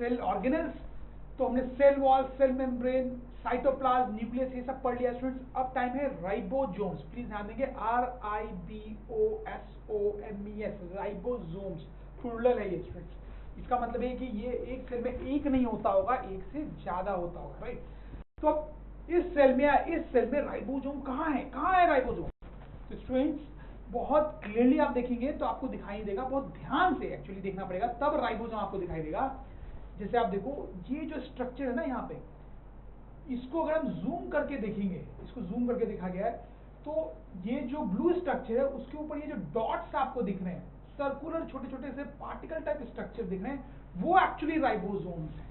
Cell organelles. तो हमने cell wall, cell membrane, cytoplasm, nucleus, ये सब पढ़ लिया स्टूडेंट्स। अब टाइम है राइबोसोम्स। प्लीज ध्यान देंगे, RIBOSOMES, राइबोसोम्स प्लूरल है ये स्टूडेंट्स। इसका मतलब है कि ये एक सेल में एक नहीं होता होगा, एक से ज्यादा होता होगा, राइट। तो अब इस सेल में या इस सेल में राइबोसोम कहाँ है राइबोसोम? तो स्टूडेंट्स बहुत क्लियरली आप देखेंगे तो आपको दिखाई देगा, बहुत ध्यान से एक्चुअली देखना पड़ेगा तब राइबोसोम आपको दिखाई देगा। जैसे आप देखो, ये जो स्ट्रक्चर है ना यहाँ पे, इसको अगर हम जूम करके देखेंगे, इसको जूम करके देखा गया है, तो ये जो ब्लू स्ट्रक्चर है उसके ऊपर ये जो डॉट्स आपको दिख रहे हैं, सर्कुलर छोटे छोटे से पार्टिकल टाइप स्ट्रक्चर दिख रहे हैं, वो एक्चुअली राइबोसोम्स है।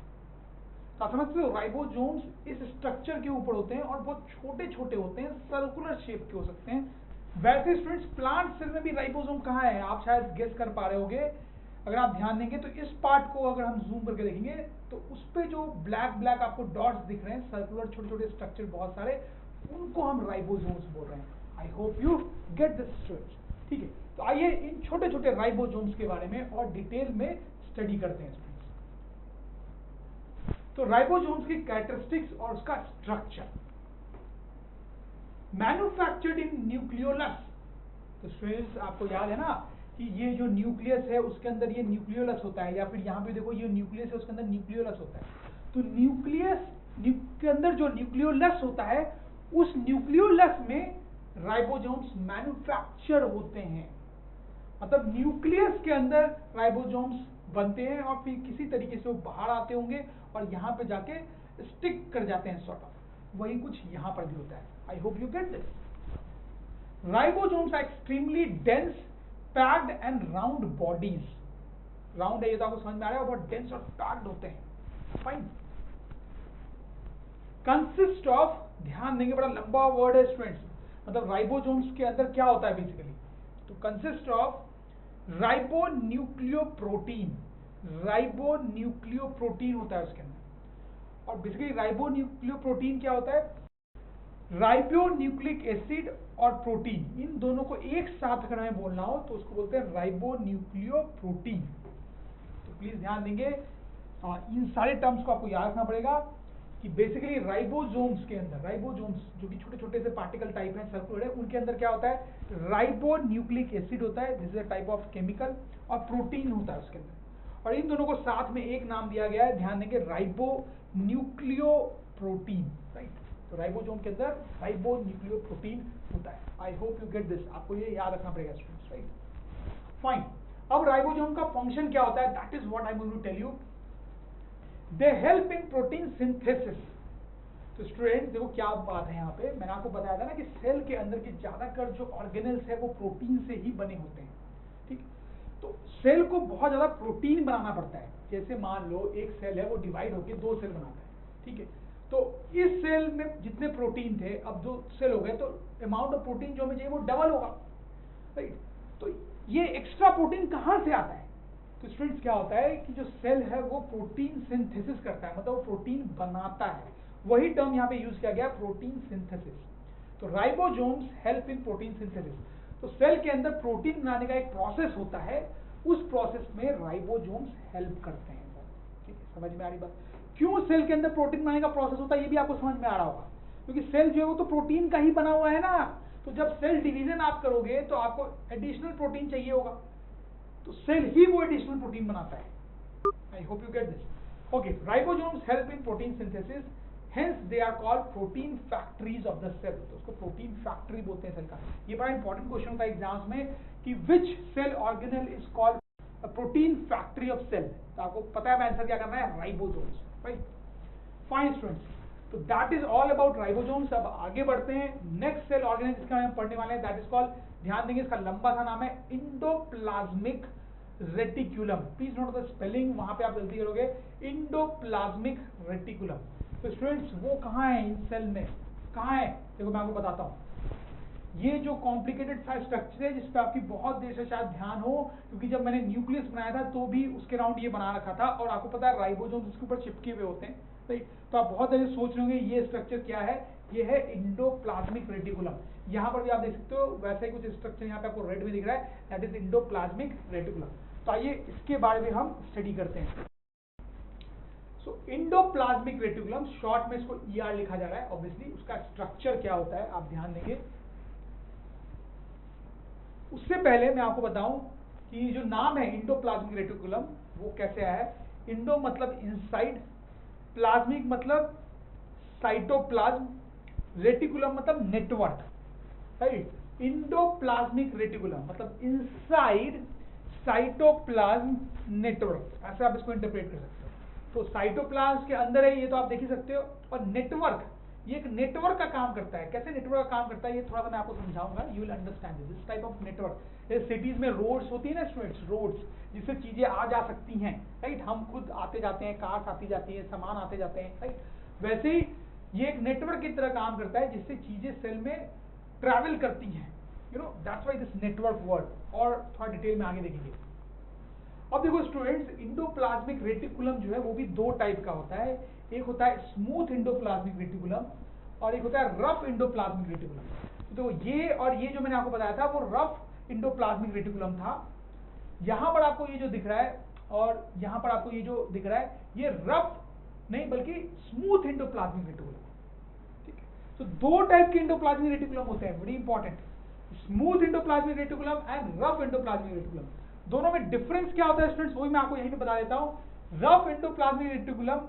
तो आप समझते हो, राइबोसोम्स इस स्ट्रक्चर के ऊपर होते हैं और बहुत छोटे छोटे होते हैं, सर्कुलर शेप के हो सकते हैं। वैसे स्टूडेंट्स प्लांट सेल में भी राइबोसोम कहाँ है, आप शायद गेस कर पा रहे होगे। अगर आप ध्यान देंगे तो इस पार्ट को अगर हम जूम करके देखेंगे तो उस पे जो ब्लैक ब्लैक आपको डॉट्स दिख रहे हैं, सर्कुलर छोटे छोटे स्ट्रक्चर बहुत सारे, उनको हम राइबोसोम्स बोल रहे हैं। आई hope you get this students, ठीक है। तो आइए इन छोटे छोटे राइबोसोम्स के बारे में और डिटेल में स्टडी करते हैं स्टूडेंट्स। तो राइबोसोम्स की कैरेक्टरिस्टिक्स और उसका स्ट्रक्चर। Manufactured in nucleolus. तो स्टूडेंट्स आपको याद है ना कि ये जो न्यूक्लियस है उसके अंदर ये न्यूक्लियोलस होता है, या फिर यहाँ पे देखो ये न्यूक्लियस है उसके अंदर न्यूक्लियोलस होता है। तो न्यूक्लियस के अंदर जो न्यूक्लियोलस होता है, उस न्यूक्लियोलस में राइबोसोम्स मैन्युफैक्चर होते हैं। मतलब न्यूक्लियस के अंदर राइबोसोम्स बनते हैं और फिर किसी तरीके से वो बाहर आते होंगे और यहाँ पे जाके स्टिक कर जाते हैं सॉर्ट ऑफ। वही कुछ यहाँ पर भी होता है। I hope you get this. Ribosomes are extremely dense, packed and round bodies. Round है ये तो आपको समझ में आ रहा है, बहुत डेंस और पैक्ड होते हैं। फाइन। कंसिस्ट ऑफ, ध्यान देंगे बड़ा लंबा वर्ड है स्टूडेंट्स, मतलब राइबोसोम्स के अंदर क्या होता है बेसिकली। तो कंसिस्ट ऑफ राइबोन्यूक्लियोप्रोटीन। राइबोन्यूक्लियोप्रोटीन होता है उसके अंदर। और बेसिकली राइबोन्यूक्लियोप्रोटीन क्या होता है, राइबोन्यूक्लिक एसिड और प्रोटीन, इन दोनों को एक साथ अगर हमें बोलना हो तो उसको बोलते हैं राइबोन्यूक्लियोप्रोटीन। तो प्लीज ध्यान देंगे, इन सारे टर्म्स को आपको याद रखना पड़ेगा कि बेसिकली राइबोसोम्स के अंदर, राइबोसोम्स जो कि छोटे छोटे से पार्टिकल टाइप हैं, सर्कुलर है, उनके अंदर क्या होता है, राइबोन्यूक्लिक एसिड होता है, this is a type of chemical, और प्रोटीन होता है उसके अंदर। और इन दोनों को साथ में एक नाम दिया गया है, ध्यान देंगे, राइबोन्यूक्लियोप्रोटीन, राइट। तो राइबोसोम के अंदर राइबोन्यूक्लियोप्रोटीन होता है। I hope you get this, आपको ये याद रखना पड़ेगा स्टूडेंट्स, राइट। फाइन। अब राइबोसोम का फंक्शन क्या होता है, that is what I am going to tell you. They help in protein synthesis. तो स्टूडेंट देखो क्या बात है, यहाँ पे मैंने आपको बताया था ना कि सेल के अंदर के ज्यादातर जो ऑर्गेनल्स है वो प्रोटीन से ही बने होते हैं, ठीक। तो सेल को बहुत ज्यादा प्रोटीन बनाना पड़ता है। जैसे मान लो एक सेल है, वो डिवाइड होकर दो सेल बनाता है, ठीक है। तो इस सेल में जितने प्रोटीन थे, अब दो सेल हो गए, तो अमाउंट ऑफ प्रोटीन जो हमें चाहिए वो डबल होगा, राइट। तो ये एक्स्ट्रा प्रोटीन कहाँ से आता है? तो स्टूडेंट्स क्या होता है कि जो सेल है वो प्रोटीन सिंथेसिस करता है, मतलब वो प्रोटीन बनाता है। वही टर्म यहाँ पे यूज किया गया, प्रोटीन सिंथेसिस। तो ribosomes help in protein synthesis. तो सेल के अंदर प्रोटीन बनाने का एक प्रोसेस होता है, उस प्रोसेस में राइबोसोम्स हेल्प करते हैं। ठीक है, समझ में आ रही बात? क्यों सेल के अंदर प्रोटीन बनाने का प्रोसेस होता है, ये भी आपको समझ में आ रहा होगा, क्योंकि सेल जो है वो तो प्रोटीन का ही बना हुआ है ना। तो जब सेल डिवीजन आप करोगे तो आपको एडिशनल प्रोटीन चाहिए होगा, तो सेल ही वो एडिशनल प्रोटीन बनाता है। I hope you get this. Okay, ribosomes help in protein synthesis, hence they are called protein factories of the cell. तो उसको प्रोटीन फैक्ट्री बोलते हैं सेल का। ये बड़ा इंपॉर्टेंट क्वेश्चन होता है एग्जाम्स में कि which cell organelle is called a protein factory of cell. तो आपको पता है आंसर क्या करना है, राइबोसोम्स, राइट। फाइन स्टूडेंट्स, तो that is all about ribosomes. अब आगे बढ़ते हैं, नेक्स्ट सेल ऑर्गेनल जिसका हम पढ़ने वाले हैं, दैट इज कॉल्ड, ध्यान देंगे इसका लंबा सा नाम है endoplasmic reticulum. Please note the spelling, वहां पे आप गलती करोगे, इंडोप्लाज्मिक रेटिकुलम। तो स्टूडेंट्स वो कहाँ है इन सेल में, कहाँ है, देखो मैं आपको बताता हूँ। ये जो कॉम्प्लिकेटेड सा स्ट्रक्चर है जिसपे आपकी बहुत देर से शायद ध्यान हो, क्योंकि जब मैंने न्यूक्लियस बनाया था तो भी उसके राउंड ये बना रखा था, और आपको पता है राइबोसोम्स उसके ऊपर चिपके हुए होते हैं, राइट। तो आप बहुत देर से सोच रहे होंगे ये स्ट्रक्चर क्या है, ये है इंडोप्लाज्मिक रेटिकुलम। यहाँ पर भी आप देख सकते हो वैसा ही कुछ स्ट्रक्चर यहाँ पे आपको रेड में दिख रहा है, दैट इज इंडोप्लाज्मिक रेटिकुलम। तो आइए इसके बारे में हम स्टडी करते हैं। इंडोप्लाज्मिक रेटिकुलम, शॉर्ट में इसको ER लिखा जा रहा है, ऑब्वियसली उसका स्ट्रक्चर क्या होता है आप ध्यान देंगे। उससे पहले मैं आपको बताऊं कि जो नाम है इंडोप्लाज्मिक रेटिकुलम वो कैसे आया है। इंडो मतलब इनसाइड, प्लाज्मिक मतलब साइटोप्लाज्म, रेटिकुलम मतलब नेटवर्क, राइट। इंडोप्लाज्मिक रेटिकुलम मतलब इनसाइड साइटोप्लाज्म नेटवर्क, ऐसे आप इसको इंटरप्रेट कर सकते हो। तो साइटोप्लाज्म के अंदर है ये तो आप देख ही सकते हो, और नेटवर्क, ये एक नेटवर्क का काम करता है। कैसे नेटवर्क का काम करता है ये थोड़ा सा मैं आपको समझाऊंगा, you will understand this type of network. जैसे सिटीज में रोड्स होती है ना स्टूडेंट्स, रोड्स जिससे चीजें आ जा सकती हैं, राइट। हम खुद आते जाते हैं, कार्स आती जाती है, सामान आते जाते हैं, राइट। वैसे ही ये एक नेटवर्क की तरह काम करता है जिससे चीजें सेल में ट्रैवल करती हैं, you know, that's why this network word. और थोड़ा डिटेल में आगे देखेंगे। अब देखो स्टूडेंट्स, इंडोप्लाज्मिक रेटिकुलम जो है वो भी दो टाइप का होता है। एक होता है स्मूथ इंडोप्लाज्मिक रेटिकुलम और एक होता है रफ इंडोप्लाज्मिक रेटिकुलम। तो ये और ये जो मैंने आपको बताया था वो रफ इंडोप्लाज्मिक रेटिकुलम था। यहां पर आपको ये जो दिख रहा है और यहां पर आपको ये जो दिख रहा है ये रफ नहीं बल्कि स्मूथ इंडोप्लाज्मिक रेटिकुलम, ठीक है। तो दो टाइप के इंडोप्लाज्मिक रेटिकुलम होते हैं, very important, smooth endoplasmic reticulum and rough endoplasmic reticulum. दोनों में डिफरेंस क्या होता है स्टूडेंट्स, वही मैं आपको यहीं पे बता देता हूं। रफ इंडोप्लाज्मिक रेटिकुलम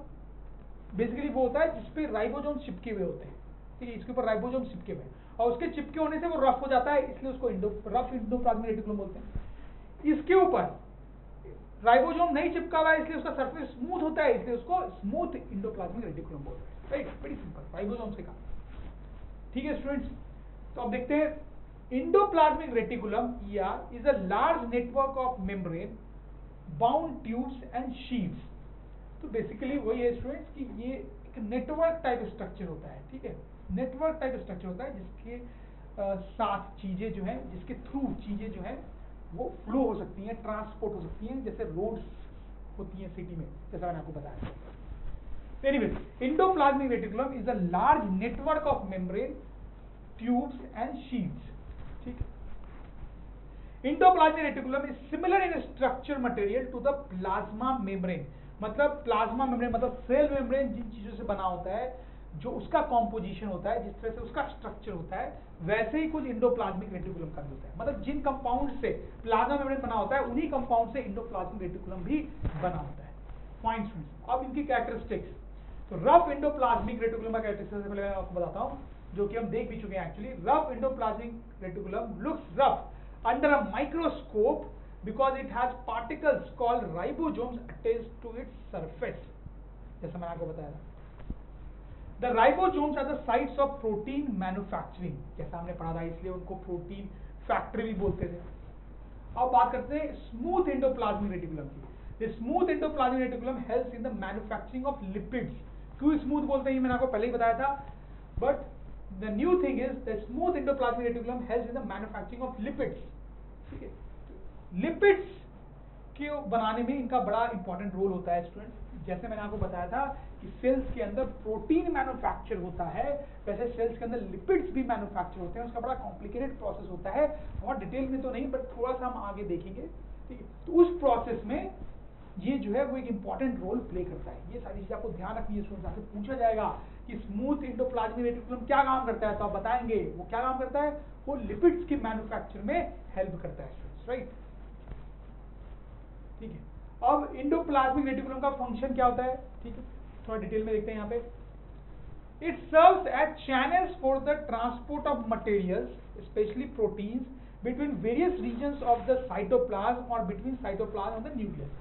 बेसिकली वो होता है जिसपे राइबोसोम चिपके हुए होते हैं, ठीक है। इसके ऊपर राइबोसोम चिपके हुए और उसके चिपके होने से वो रफ हो जाता है, इसलिए उसको रफ इंडोप्लाज्मिक रेटिकुलम बोलते हैं। इसके ऊपर राइबोसोम नहीं चिपका हुआ है इसलिए उसका सरफेस स्मूथ होता है, इसलिए उसको स्मूथ इंडोप्लाज्मिक रेटिकुलम बोलते हैं, राइट। वेरी सिंपल, राइबोसोम से काम, ठीक है स्टूडेंट्स। तो अब देखते हैं, endoplasmic reticulum ER is a large network of membrane bound tubes and sheaths। तो बेसिकली वही है स्टूडेंट्स कि ये एक नेटवर्क टाइप स्ट्रक्चर होता है, ठीक है। नेटवर्क टाइप स्ट्रक्चर होता है जिसके साथ चीजें जो है, जिसके थ्रू चीजें जो है वो फ्लो हो सकती हैं, ट्रांसपोर्ट हो सकती हैं, जैसे रोड्स होती हैं सिटी में, जैसा मैंने आपको बताया। Anyways, endoplasmic reticulum is a large network of membrane tubes and sheaths, ठीक है। Endoplasmic reticulum is similar in structure material to the plasma membrane. मतलब प्लाज्मा मेम्ब्रेन मतलब सेल मेम्ब्रेन जिन चीजों से बना होता है, जो उसका कॉम्पोजिशन होता है, जिस तरह से उसका स्ट्रक्चर होता है, वैसे ही कुछ इंडोप्लाज्मिक रेटिकुलम का भी होता है। मतलब जिन कंपाउंड से प्लाज्मा मेम्ब्रेन बना होता है उन्हीं कंपाउंड से इंडोप्लाज्मिक रेटिकुलम भी बना होता है। फाइन स्टूडेंट्स, अब इनकी कैरेक्टरिस्टिक्स। तो रफ इंडोप्लाज्मिक रेटिकुलम का कैरेक्टरिस्टिक्स पहले मैं आपको बताता हूं, जो कि हम देख भी चुके हैं actually. Rough endoplasmic reticulum looks rough under a microscope because it has particles called ribosomes attached to its surface, जैसा मैंने आपको बताया था। The ribosomes are the sites of protein manufacturing, जैसा हमने पढ़ा था, इसलिए उनको प्रोटीन फैक्ट्री भी बोलते थे। अब बात करते हैं स्मूथ इंडोप्लाज्मिक रेटिकुलम की। The smooth endoplasmic reticulum helps in the manufacturing of lipids। क्यों स्मूथ बोलते हैं ये मैंने आपको पहले ही बताया था, but the new thing is the smooth endoplasmic reticulum helps in the manufacturing of lipids, ठीक है। लिपिड्स के बनाने में इनका बड़ा इंपॉर्टेंट रोल होता है स्टूडेंट। जैसे मैंने आपको बताया था कि सेल्स के अंदर प्रोटीन मैन्युफैक्चर होता है, वैसे सेल्स के अंदर लिपिड्स भी मैन्युफैक्चर होते हैं। उसका बड़ा कॉम्प्लिकेटेड प्रोसेस होता है, बहुत डिटेल में तो नहीं बट थोड़ा सा हम आगे देखेंगे, ठीक है। तो उस प्रोसेस में ये जो है वो एक इंपॉर्टेंट रोल प्ले करता है। ये सारी चीजें आपको ध्यान रखनी है स्टूडेंट्स। आपसे पूछा जाएगा कि स्मूथ इंडोप्लाज्मिक रेटिकुलम क्या काम करता है, तो आप बताएंगे वो क्या काम करता है, वो लिपिड्स की मैन्युफैक्चर में हेल्प करता है स्टूडेंट्स, राइट, ठीक है। अब इंडोप्लाज्मिक रेटिकुलम का फंक्शन क्या होता है, ठीक है, थोड़ा डिटेल में देखते हैं यहाँ पे। It serves as channels for the transport of materials specially proteins between various regions of the cytoplasm और बिटवीन साइटोप्लाज्म और द न्यूक्लियस।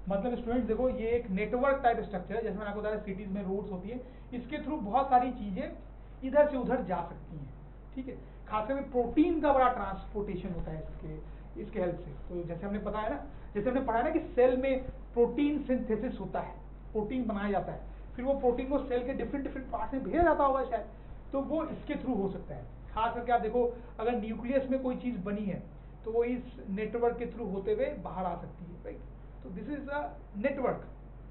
मतलब स्टूडेंट्स देखो, ये एक नेटवर्क टाइप स्ट्रक्चर है, जैसे मैंने आपको बताया सिटीज में रोड्स होती है, इसके थ्रू बहुत सारी चीजें इधर से उधर जा सकती हैं, ठीक है। खासकर प्रोटीन का बड़ा ट्रांसपोर्टेशन होता है इसके हेल्प से। तो जैसे हमने बताया ना, जैसे हमने पढ़ा ना कि सेल में प्रोटीन सिंथेसिस होता है, प्रोटीन बनाया जाता है, फिर वो प्रोटीन को सेल के डिफरेंट पार्ट्स में भेजा जाता होगा शायद, तो वो इसके थ्रू हो सकता है। खास करके आप देखो, अगर न्यूक्लियस में कोई चीज बनी है तो वो इस नेटवर्क के थ्रू होते हुए बाहर आ सकती है, राइट। तो दिस इज अ नेटवर्क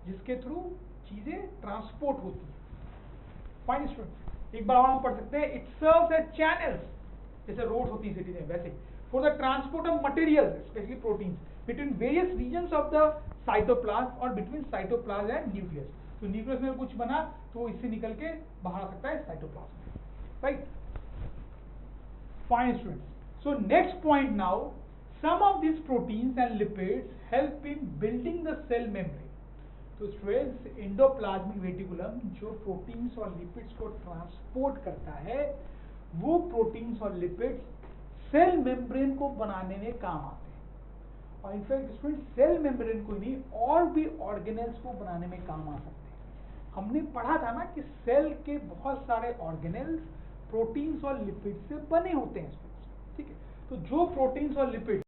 जिसके थ्रू चीजें ट्रांसपोर्ट होती है। फाइन स्टूडेंट, एक बार और हम पढ़ सकते हैं, इट सर्व्स एज चैनल्स, जैसे रोड होती है सिटी में वैसे, for the transport of materials specially proteins between various regions of the cytoplasm और बिटवीन साइटोप्लाज्म एंड न्यूक्लियस। तो न्यूक्लियस में कुछ बना तो इससे निकल के बाहर आ सकता है cytoplasm, right. Fine students, so next point now, some of these proteins and lipids help in building the cell membrane. तो स्टूडेंट्स, एंडोप्लाज्मिक रेटिकुलम जो प्रोटीन्स और लिपिड्स को ट्रांसपोर्ट करता है, वो प्रोटीन्स और लिपिड्स सेल मेम्ब्रेन को बनाने में काम आते हैं। और इनफैक्ट स्टूडेंट, सेल मेम्ब्रेन को नहीं और भी ऑर्गेनेल्स को बनाने में काम आ सकते हैं। हमने पढ़ा था ना कि सेल के बहुत सारे ऑर्गेनेल्स प्रोटीन्स और लिपिड्स से बने होते हैं, ठीक है। तो जो प्रोटीन्स और लिपिड्स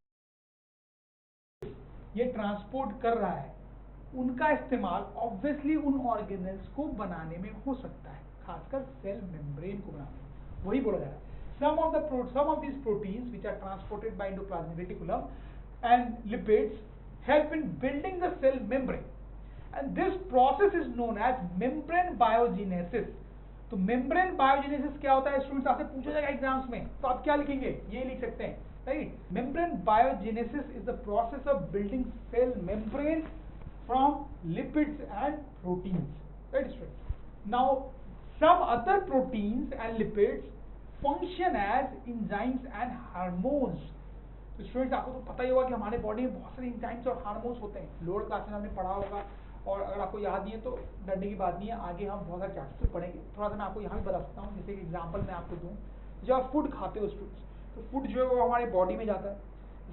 ये ट्रांसपोर्ट कर रहा है, उनका इस्तेमाल ऑब्वियसली उन ऑर्गेनेल्स को बनाने में हो सकता है, खासकर सेल मेम्ब्रेन को बनाने में। वही बोला जा रहा है, some of these proteins which are transported by endoplasmic reticulum and lipids help in building the cell membrane, and this process is known as membrane biogenesis. तो membrane biogenesis क्या होता है स्टूडेंट्स, आपसे पूछा जाएगा एग्जाम्स में, तो आप क्या लिखेंगे, ये लिख सकते हैं, right? Membrane biogenesis is the process of building cell membrane from lipids and proteins, right students? Now some other proteins and lipids function as enzymes and hormones. तो स्टूडेंट्स, आपको तो पता ही होगा कि हमारे बॉडी में बहुत सारे एंजाइम्स और हार्मोन्स होते हैं, लोअर क्लास में हमने पढ़ा होगा, और अगर आपको याद नहीं है तो डरने की बात नहीं है, आगे हम बहुत सारे चैप्टर्स पढ़ेंगे। थोड़ा सा मैं आपको यहाँ भी बता सकता हूँ, जैसे कि एग्जाम्पल मैं आपको दूँ, जब आप फूड खाते हो स्टूडेंट्स, तो फूड जो है वो हमारे बॉडी में जाता है,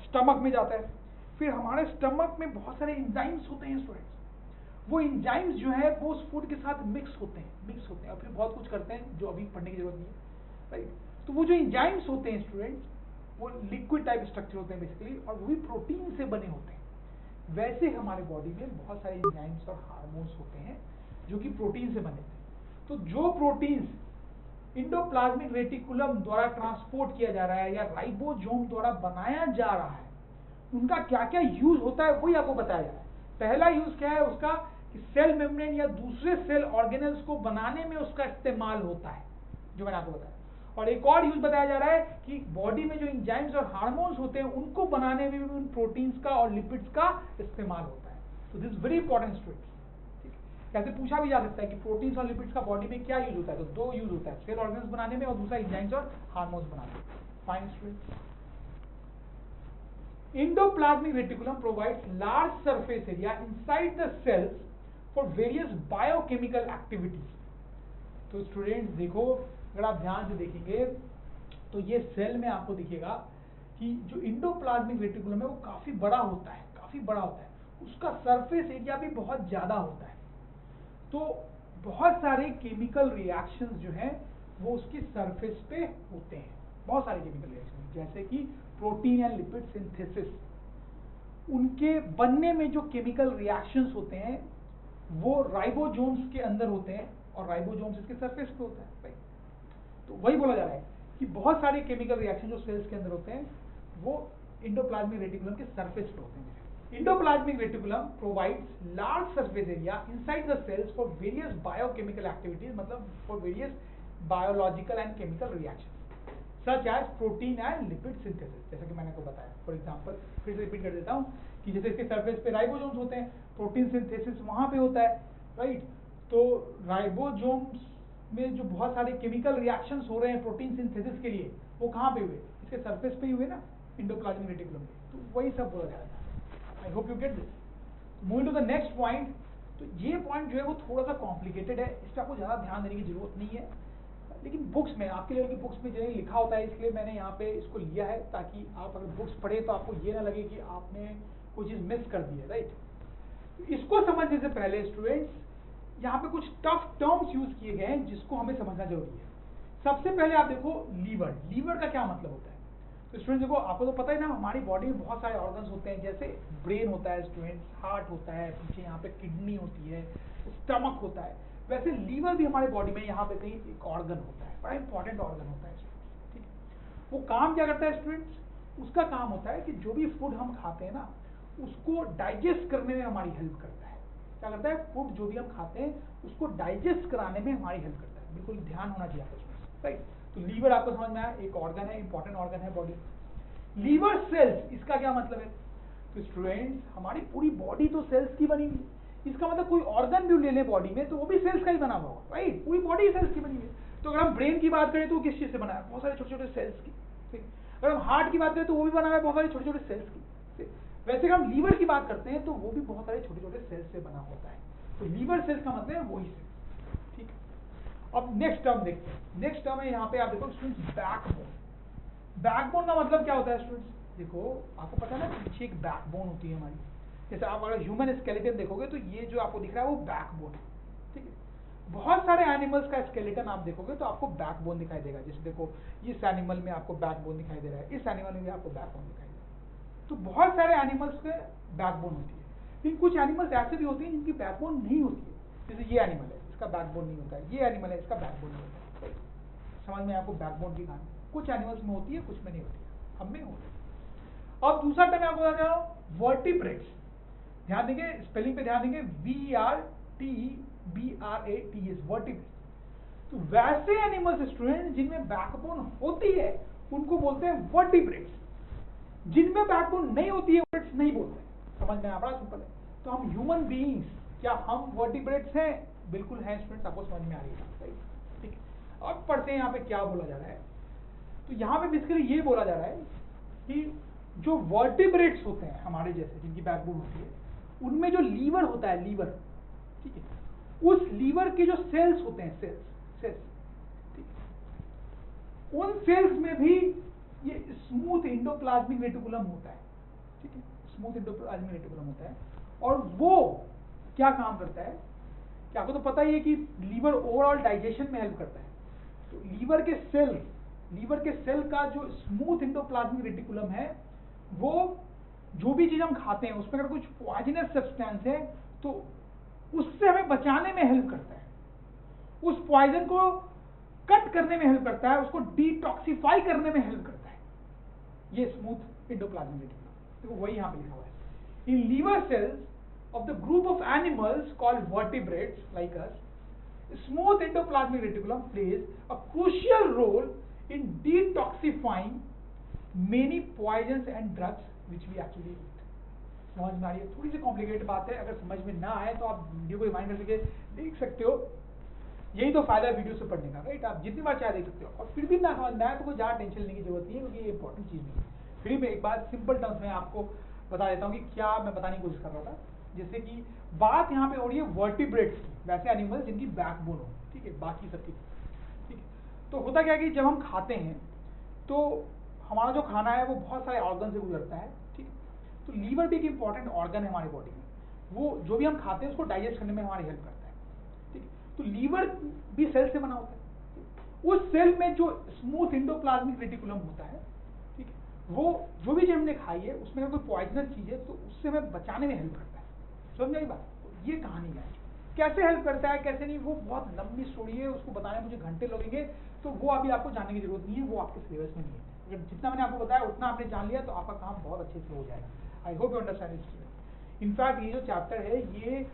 स्टमक में जाता है, फिर हमारे स्टमक में बहुत सारे एंजाइम्स होते हैं स्टूडेंट्स। वो एंजाइम्स जो है वो उस फूड के साथ मिक्स होते हैं और फिर बहुत कुछ करते हैं जो अभी पढ़ने की जरूरत नहीं है, राइट। तो वो जो एंजाइम्स होते हैं स्टूडेंट्स, वो लिक्विड टाइप स्ट्रक्चर होते हैं बेसिकली, और वो भी प्रोटीन से बने होते हैं। वैसे हमारे बॉडी में बहुत सारे एंजाइम्स और हार्मोन्स होते हैं जो कि प्रोटीन से बने थे। तो जो प्रोटीन्स एंडोप्लाज्मिक रेटिकुलम द्वारा ट्रांसपोर्ट किया जा रहा है या राइबोसोम द्वारा बनाया जा रहा है, उनका क्या क्या यूज होता है वही आपको बताया जा रहा है। पहला यूज क्या है उसका, कि सेल मेम्ब्रेन या दूसरे सेल ऑर्गेनेल्स को बनाने में उसका इस्तेमाल होता है, जो मैंने आपको बताया। और एक और यूज बताया जा रहा है कि बॉडी में जो एंजाइम्स और हार्मोन्स होते हैं उनको बनाने में भी उन प्रोटीन्स का और लिपिड्स का इस्तेमाल होता है। तो दिस वेरी इंपॉर्टेंट स्टूडेंट्स, ठीक है। ऐसे पूछा भी जा सकता है कि प्रोटीन्स और लिपिड्स का बॉडी में क्या यूज होता है, तो दो यूज होता है, सेल ऑर्गेन्स बनाने में और दूसरा एंजाइम्स और हार्मोन्स बनाने में। Fine students, endoplasmic reticulum provides large surface area inside the cells for various biochemical activities. तो स्टूडेंट्स देखो, अगर आप ध्यान से देखेंगे तो ये सेल में आपको दिखेगा कि जो एंडोप्लाज्मिक रेटिकुलम है वो काफी बड़ा होता है, उसका सरफेस एरिया भी बहुत ज्यादा होता है। तो बहुत सारे केमिकल रिएक्शंस जो हैं वो उसकी सरफेस पे होते हैं, बहुत सारे केमिकल रिएक्शंस, जैसे कि प्रोटीन एंड लिपिड सिंथेसिस, उनके बनने में जो केमिकल रिएक्शंस होते हैं वो राइबोसोम्स के अंदर होते हैं और राइबोसोम्स इसके सरफेस पे होता है, राइट। तो वही बोला जा रहा है कि बहुत सारे केमिकल रिएक्शन जो सेल्स के अंदर होते हैं वो एंडोप्लाज्मिक रेटिकुलम के सरफेस पे होते हैं। Endoplasmic reticulum provides large surface area inside the cells for various biochemical activities, मतलब for various biological and chemical reaction such as protein and lipid synthesis, जैसा कि मैंने आपको बताया। फॉर एग्जांपल फिर से रिपीट कर देता हूँ कि जैसे इसके सरफेस पे राइबोसोम्स होते हैं, प्रोटीन सिंथेसिस वहां पे होता है, राइट। तो राइबोसोम्स में जो बहुत सारे केमिकल रिएक्शंस हो रहे हैं प्रोटीन सिंथेसिस के लिए, वो कहाँ पे हुए, इसके सरफेस पे ही हुए ना, एंडोप्लाज्मिक रेटिकुलम पे। तो वही सब बोला जा रहा है। I hope you get this. Moving to the next point, तो ये पॉइंट जो है वो थोड़ा सा कॉम्प्लिकेटेड है, इस पर आपको ज्यादा ध्यान देने की जरूरत नहीं है, लेकिन बुक्स में, आपके लेवल की बुक्स में जो है लिखा होता है, इसलिए मैंने यहाँ पे इसको लिया है ताकि आप अगर बुक्स पढ़े तो आपको ये ना लगे कि आपने कोई चीज मिस कर दी है, राइट। इसको समझने से पहले स्टूडेंट्स यहाँ पे कुछ टफ टर्म्स यूज किए गए हैं जिसको हमें समझना जरूरी है। सबसे पहले आप देखो लीवर का क्या मतलब होता है। तो स्टूडेंट्स देखो, आपको तो पता ही ना, हमारी बॉडी में बहुत सारे ऑर्गन्स होते हैं, जैसे ब्रेन होता है स्टूडेंट्स, हार्ट होता है, पीछे यहाँ पे किडनी होती है, स्टमक होता है, वैसे लीवर भी हमारे बॉडी में यहाँ पे कहीं एक ऑर्गन होता है, बड़ा इंपॉर्टेंट ऑर्गन होता है, ठीक है। वो काम क्या करता है स्टूडेंट्स, उसका काम होता है कि जो भी फूड हम खाते हैं ना उसको डाइजेस्ट करने में हमारी हेल्प करता है। क्या करता है, फूड जो भी हम खाते हैं उसको डाइजेस्ट कराने में हमारी हेल्प करता है। बिल्कुल ध्यान होना चाहिए आपको, राइट। तो लीवर आपको समझ में आया, एक ऑर्गन है, इंपॉर्टेंट ऑर्गन है बॉडी। लीवर सेल्स, इसका क्या मतलब है, तो स्टूडेंट्स हमारी पूरी बॉडी तो सेल्स की बनी हुई, इसका मतलब कोई ऑर्गन भी ले ले बॉडी में तो वो भी सेल्स का ही बना हुआ होगा, राइट? पूरी बॉडी सेल्स की बनी हुई है। तो अगर हम ब्रेन की बात करें तो किस चीज़ से बना है? बहुत सारे छोटे छोटे सेल्स की, ठीक। अगर हम हार्ट की बात करें तो वो भी बना हुआ है बहुत सारे छोटे छोटे सेल्स की, ठीक। वैसे अगर हम लीवर की बात करते हैं तो वो भी बहुत सारे छोटे छोटे सेल्स से बना होता है। तो लीवर सेल्स का मतलब है वही सेल्स, ठीक। अब नेक्स्ट टर्म देखते हैं। नेक्स्ट टर्म है यहाँ पे आप देखो स्टूडेंट्स बैकबोन। बैकबोन का मतलब क्या होता है स्टूडेंट्स? देखो आपको पता है ना पीछे एक बैकबोन होती है हमारी। जैसे आप अगर ह्यूमन स्केलेटन देखोगे तो ये जो आपको दिख रहा है वो बैकबोन है, ठीक है। बहुत सारे एनिमल्स का स्केलेटन आप देखोगे तो आपको बैकबोन दिखाई देगा। जैसे देखो इस एनिमल में आपको बैकबोन दिखाई दे रहा है, इस एनिमल में भी आपको बैकबोन दिखाई दे रहा है। तो बहुत सारे एनिमल्स के बैकबोन होती है, लेकिन कुछ एनिमल्स ऐसे भी होते हैं जिनकी बैकबोन नहीं होती है। जैसे ये एनिमल है, इसका बैकबोन नहीं होता है, ये एनिमल है, इसका बैकबोन नहीं होता है। समझ में आपको बैकबोन की कहानी? कुछ एनिमल्स में होती है, कुछ में नहीं होती है, हम में होती है। अब दूसरा टर्म आपको बता रहा हूं वर्टिब्रेट्स। ध्यान देंगे, स्पेलिंग पे ध्यान देंगे, VERTEBRATS, वर्टिब्रेट्स। तो वैसे एनिमल्स स्टूडेंट जिनमें बैकबोन होती है उनको बोलते हैं वर्टिब्रेट्स। जिनमें बैकबोन नहीं होती है वर्टिब्रेट्स नहीं बोलते हैं। समझ में? बड़ा सिंपल है। तो हम ह्यूमन बीइंग्स, क्या हम वर्टिब्रेट्स हैं? बिल्कुल हैं स्टूडेंट्स, आपको समझ में आ रही है, ठीक है। अब पढ़ते हैं यहाँ पे क्या बोला जा रहा है। तो यहाँ पे बेसिकली ये बोला जा रहा है कि जो वर्टिब्रेट्स होते हैं हमारे जैसे जिनकी बैकबोन होती है, उनमें जो लीवर होता है, लीवर, ठीक है, उस लीवर के जो सेल्स होते हैं, सेल्स, ठीक है, उन सेल्स में भी ये स्मूथ एंडोप्लाज्मिक रेटिकुलम होता है, ठीक है, स्मूथ एंडोप्लाज्मिक रेटिकुलम होता है। और वो क्या काम करता है कि आपको तो पता ही है कि लीवर ओवरऑल डाइजेशन में हेल्प करता है। तो लीवर के सेल का जो स्मूथ एंडोप्लाज्मिक रेटिकुलम है, वो जो भी चीज हम खाते हैं उसमें अगर कुछ पॉइजनस सब्सटेंस है तो उससे हमें बचाने में हेल्प करता है, उस पॉइजन को कट करने में हेल्प करता है, उसको डिटॉक्सिफाई करने में हेल्प करता है ये स्मूथ एंडोप्लाज्मिक रेटिकुलम। देखो वही यहाँ पे लिखा हुआ है। In liver cells of the group of animals called vertebrates like us, smooth endoplasmic reticulum plays a crucial role in detoxifying many poisons and drugs which we actually eat. समझ में आ रही है? थोड़ी सी कॉम्प्लिकेटेड बात है, अगर समझ में ना आए तो आप वीडियो को रिवाइंड करके देख सकते हो। यही तो फायदा है वीडियो से पढ़ने का, राइट? आप जितनी बार चाहे देख सकते हो। और फिर भी ना समझ में आए तो कोई ज़्यादा टेंशन लेने की जरूरत नहीं है, क्योंकि ये इंपॉर्टेंट चीज़ नहीं है। फिर भी एक बात सिंपल टर्म्स में आपको बता देता हूँ कि क्या मैं बताने की कोशिश कर रहा था। जैसे कि बात यहाँ पे हो रही है वर्टिब्रेट्स की, वैसे एनिमल जिनकी बैकबोन हो, ठीक है, बाकी सबकी, ठीक है। तो होता क्या है कि जब हम खाते हैं तो हमारा जो खाना है वो बहुत सारे ऑर्गन से गुजरता है, ठीक है। तो लीवर भी एक इंपॉर्टेंट ऑर्गन है हमारी बॉडी में, वो जो भी हम खाते हैं उसको डाइजेस्ट करने में हमारी हेल्प करता है, ठीक है। तो लीवर भी सेल से बना होता है। उस सेल में जो स्मूथ एंडोप्लाज्मिक रेटिकुलम होता है, ठीक है, वो जो भी चीज हमने खाई है उसमें अगर कोई पॉइजनस चीज है तो उससे हमें बचाने में हेल्प करता है। समझ आई बात? ये कहानी है। कैसे हेल्प करता है कैसे नहीं, वो बहुत लंबी स्टोरी है, उसको बताने मुझे घंटे लगेंगे, तो वो अभी आपको जानने की जरूरत नहीं है, वो आपके सिलेबस में नहीं है। अगर जितना मैंने आपको बताया उतना आपने जान लिया तो आपका काम बहुत अच्छे से हो जाएगा। आई hope you understand it. In fact ये जो चैप्टर है ये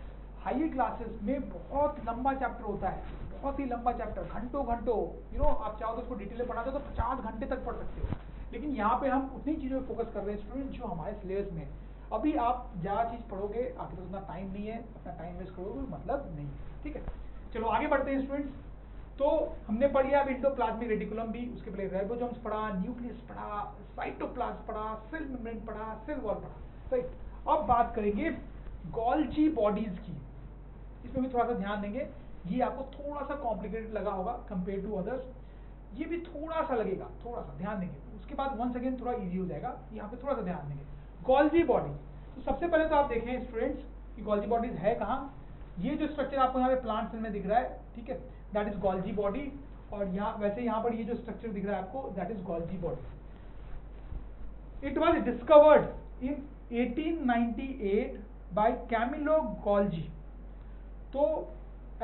हायर क्लासेस में बहुत लंबा चैप्टर होता है, बहुत ही लंबा चैप्टर, घंटों घंटों, आप चाहो तो उसको डिटेल में पढ़ा दो तो 50 घंटे तक पढ़ सकते हो। लेकिन यहाँ पे हम उतनी चीज़ों पर फोकस कर रहे हैं स्टूडेंट जो हमारे सिलेबस में है। अभी आप ज़्यादा चीज़ पढ़ोगे, आपके पास उतना टाइम नहीं है, अपना टाइम वेस्ट करोगे, मतलब नहीं, ठीक है। चलो आगे बढ़ते हैं स्टूडेंट्स। तो हमने पढ़ लिया अब एंडोप्लाज्मिक रेटिकुलम भी, उसके पहले राइबोसोम्स पढ़ा, न्यूक्लियस पढ़ा, साइटोप्लाज्म पढ़ा, सेल मेम्ब्रेन पढ़ा, सेल वॉल पढ़ा, राइट। अब बात करेंगे गोल्जी बॉडीज की। इसमें भी थोड़ा सा ध्यान देंगे, ये आपको थोड़ा सा कॉम्प्लिकेटेड लगा होगा कंपेयर टू अदर्स, ये भी थोड़ा सा लगेगा, थोड़ा सा ध्यान देंगे, उसके बाद वंस अगेन थोड़ा इजी हो जाएगा। यहाँ पे थोड़ा सा ध्यान देंगे। गोल्जी बॉडी, तो सबसे पहले तो आप देखें स्टूडेंट्स कि गोल्जी बॉडीज है कहाँ। ये जो स्ट्रक्चर आपको यहाँ पे प्लांट सेल में दिख रहा है, ठीक है, दैट इज गोल्जी बॉडी। और यहाँ वैसे यहाँ पर ये जो स्ट्रक्चर दिख रहा है आपको, that is Golgi body. It was discovered in 1898 by Camillo Golgi. तो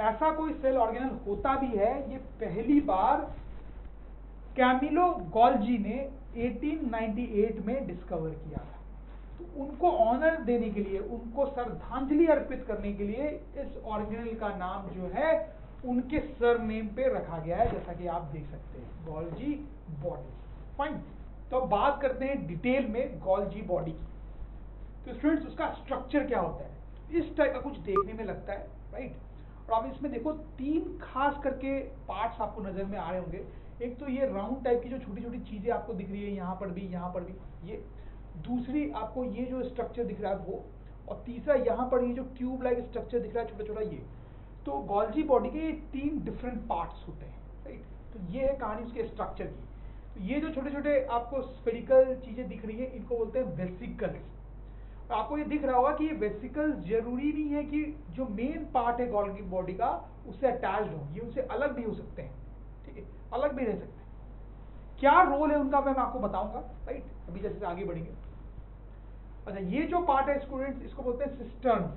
ऐसा कोई सेल ऑर्गेनल होता भी है, ये पहली बार कैमिलो गोल्जी ने 1898 में डिस्कवर किया था। तो उनको ऑनर देने के लिए, उनको श्रद्धांजलि अर्पित करने के लिए इस ऑर्गेनल का नाम जो है उनके सरनेम पे रखा गया है, जैसा कि आप देख सकते हैं, गोल्जी बॉडी। फाइन। तो अब बात करते हैं डिटेल में गोल्जी बॉडी की। तो स्टूडेंट्स उसका स्ट्रक्चर क्या होता है। इस टाइप का कुछ देखने में लगता है, राइट। और आप इसमें देखो 3 खास करके पार्ट्स आपको नजर में आ रहे होंगे। एक तो ये राउंड टाइप की जो छोटी छोटी चीजें आपको दिख रही है, यहाँ पर भी ये। दूसरी आपको ये जो स्ट्रक्चर दिख रहा है वो, और तीसरा यहाँ पर ये जो ट्यूब लाइक स्ट्रक्चर दिख रहा है छोटा छोटा ये। तो गोल्जी बॉडी के ये 3 डिफरेंट पार्ट्स होते हैं, राइट। तो ये है कहानी उसके स्ट्रक्चर की। तो ये जो छोटे छोटे आपको स्फेरिकल चीजें दिख रही है इनको बोलते हैं वेसिकल्स। आपको ये दिख रहा होगा कि ये वेसिकल्स जरूरी नहीं है कि जो मेन पार्ट है गोल्गी बॉडी का उससे अटैच्ड हो, ये उससे अलग भी हो सकते हैं, ठीक है, अलग भी रह सकते हैं। क्या रोल है उनका मैं आपको बताऊंगा, राइट, अभी जैसे आगे बढ़ेंगे। अच्छा, ये जो पार्ट है स्टूडेंट्स इसको बोलते हैं सिस्टर्न,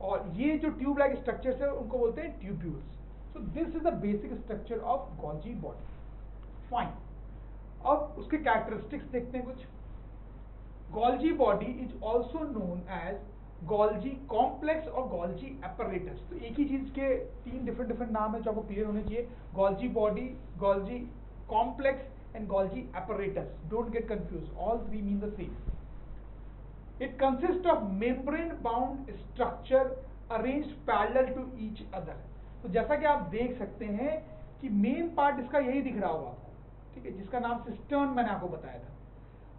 और ये जो ट्यूब लाइक स्ट्रक्चर्स है उनको बोलते हैं tubules. So this is the basic structure of Golgi body. Fine, अब उसके कैरेक्टरिस्टिक्स देखते हैं कुछ। Golgi body is also known as Golgi complex और Golgi apparatus। तो एक ही चीज के 3 डिफरेंट नाम है जो आपको क्लियर होने चाहिए। Golgi body, Golgi complex and Golgi apparatus। Don't get confused, all 3 mean the same। It consists of membrane bound structure arranged parallel to each other। तो जैसा कि आप देख सकते हैं कि मेन पार्ट इसका यही दिख रहा होगा आपको, ठीक है, जिसका नाम सिस्टर्न मैंने आपको बताया था,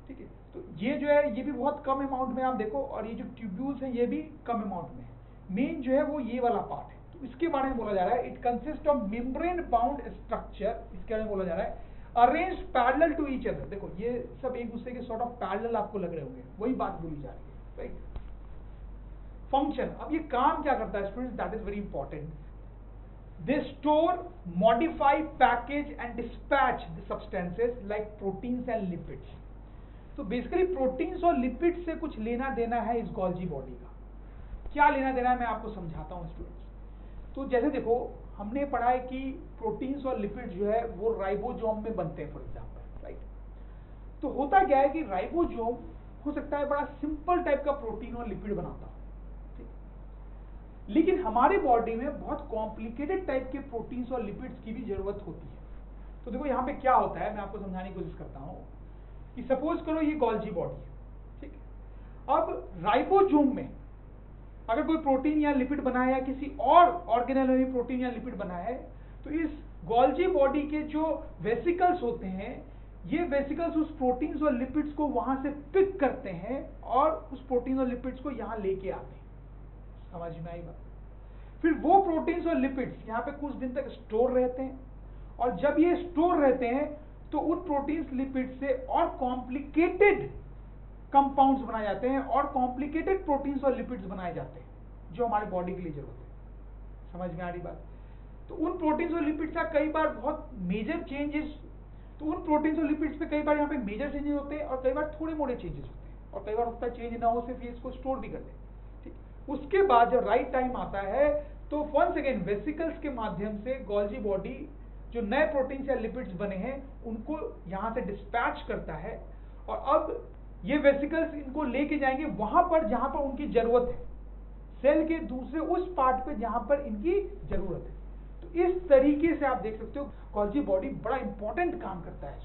ठीक है। तो ये जो है ये भी बहुत कम अमाउंट में आप देखो, और ये जो ट्यूब्यूल्स हैं ये भी कम अमाउंट में है। मेन जो है वो ये वाला पार्ट है, तो इसके बारे में बोला जा रहा है it consist of membrane bound structure. इसके बारे में बोला जा रहा है arrange parallel to each other. देखो ये सब एक दूसरे के सॉर्ट ऑफ पैरेलल आपको लग रहे होंगे, वही बात बोली जा रही है, राइट। फंक्शन, अब ये काम क्या करता है students, that is very important. They store, modify, package and dispatch the substances like proteins and lipids। तो बेसिकली प्रोटीन्स और लिपिड्स से कुछ लेना देना है इस गोल्जी बॉडी का। क्या लेना देना है मैं आपको समझाता हूँ स्टूडेंट्स। तो जैसे देखो हमने पढ़ा है कि प्रोटीन्स और लिपिड्स जो है वो राइबोसोम में बनते हैं फॉर एग्जांपल, राइट। तो होता क्या है कि राइबोसोम हो सकता है बड़ा सिंपल टाइप का प्रोटीन और लिपिड बनाता हो, लेकिन हमारे बॉडी में बहुत कॉम्प्लिकेटेड टाइप के प्रोटीन्स और लिपिड्स की भी जरूरत होती है। तो देखो यहाँ पे क्या होता है, मैं आपको समझाने की कोशिश करता हूँ कि सपोज करो ये गोल्जी बॉडी है, ठीक है। अब राइबोसोम में अगर कोई प्रोटीन या लिपिड बना है या किसी और ऑर्गेनेल में प्रोटीन या लिपिड बना है, तो इस गोल्जी बॉडी के जो वेसिकल्स होते हैं ये वेसिकल्स उस प्रोटीन्स और लिपिड्स को वहां से पिक करते हैं और उस प्रोटीन और लिपिड्स को यहाँ लेके आते हैं। समझ में आई बात। फिर वो प्रोटीन्स और लिपिड्स यहाँ पे कुछ दिन तक स्टोर रहते हैं, और जब ये स्टोर रहते हैं तो उन प्रोटीन्स लिपिड्स से और कॉम्प्लिकेटेड कंपाउंड्स बनाए जाते हैं और कॉम्प्लिकेटेड प्रोटीन्स और लिपिड्स बनाए जाते हैं जो हमारे बॉडी के लिए जरूरत है। समझ में आ रही बात। तो उन प्रोटीन्स और लिपिड्स का कई बार बहुत मेजर चेंजेस, तो उन प्रोटीन्स और लिपिड्स पे कई बार यहाँ पे मेजर चेंजेस होते हैं और कई बार थोड़े मोड़े चेंजेस होते हैं, और कई बार होता है चेंज ना हो सिर्फ ये इसको स्टोर भी कर ले। उसके बाद जब राइट टाइम आता है तो वंस अगेन वेसिकल्स के माध्यम से गोल्जी बॉडी जो नए प्रोटीन्स या लिपिड्स बने हैं उनको यहां से डिस्पैच करता है, और अब ये वेसिकल्स इनको लेके जाएंगे वहां पर जहां पर उनकी जरूरत है, सेल के दूसरे उस पार्ट पे जहां पर इनकी जरूरत है। तो इस तरीके से आप देख सकते हो गोल्जी बॉडी बड़ा इंपॉर्टेंट काम करता है।